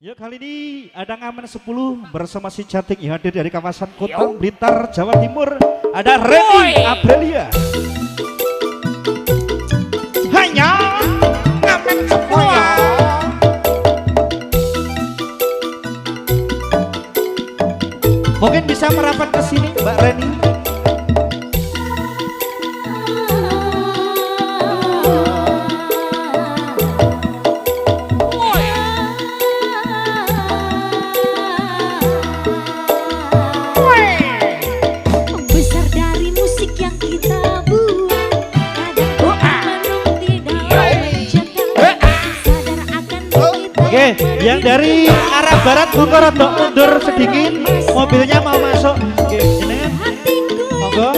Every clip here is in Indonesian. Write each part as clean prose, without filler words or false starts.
Ya kali ini ada ngamen 10 bersama si cantik yang hadir dari kawasan Kota Blitar, Jawa Timur. Ada Reni Aprilia. Hanya ngamen 10. Mungkin bisa merapat ke sini Mbak Reni. Oke, yang dari arah barat monggo rada mundur sedikit, mobilnya mau masuk. Oke, jenengan. Monggo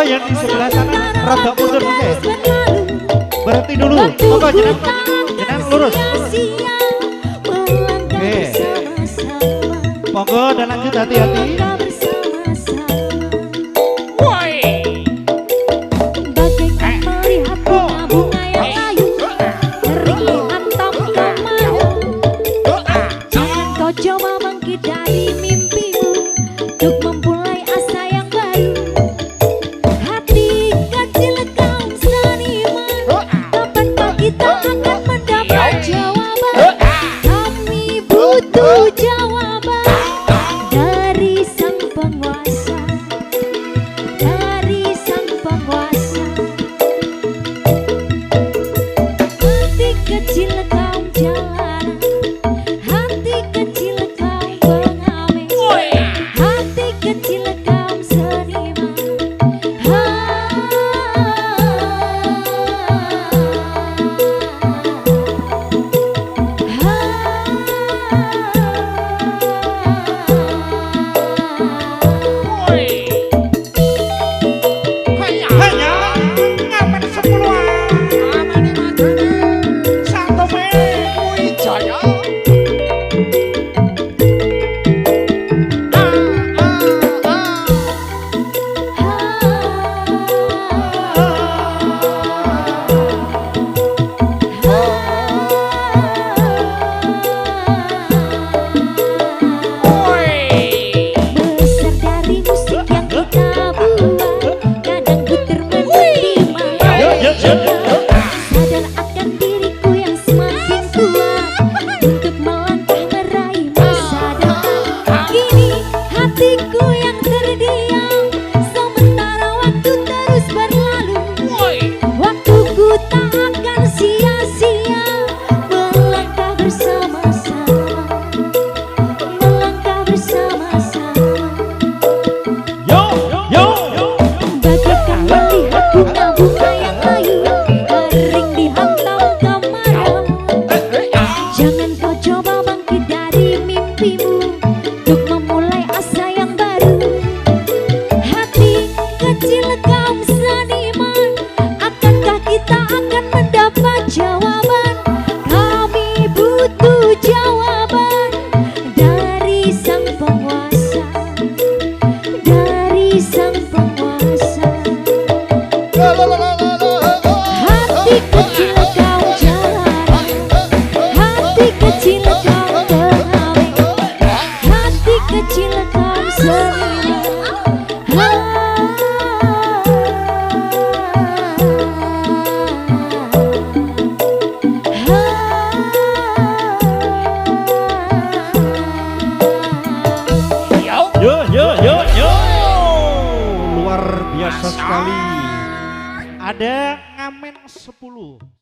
yang di sebelah sana rada mundur sedikit. Berhenti dulu. Monggo jenengan lurus. Oke. Monggo dan lanjut hati-hati. Coba bangkit dari mimpimu untuk memulai asa yang baru. Hati kecil kaum seniman, kapankah kita akan mendapat jawaban? Kami butuh jawaban dari sang penguasa, dari sang penguasa. Hati kecil kaum jalanan, hati kecil kecil kaum seniman. Hanya ngamen 10. Satu Wijaya. Sadar akan diriku yang semakin kuat untuk melangkah meraih masa depan. Kini hatiku yang terdiam, sementara waktu terus berlalu. Waktuku tak akan sia-sia, melangkah bersama-sama, melangkah bersama-sama. Bagaikan melihat bunga-bunga yang layu kering dihantam kemarau. Jangan kau coba bangkit dari mimpimu untuk memulai asa yang baru. Hati kecil kaum seniman, akankah kita akan mendapat jawaban? Kami butuh jawaban dari sang penguasa, dari sang penguasa. Hati kecil kaum jalanan, hati kecil kaum pengamen, hati kecil kaum seniman. Yo. Luar biasa sekali. Ada ngamen 10.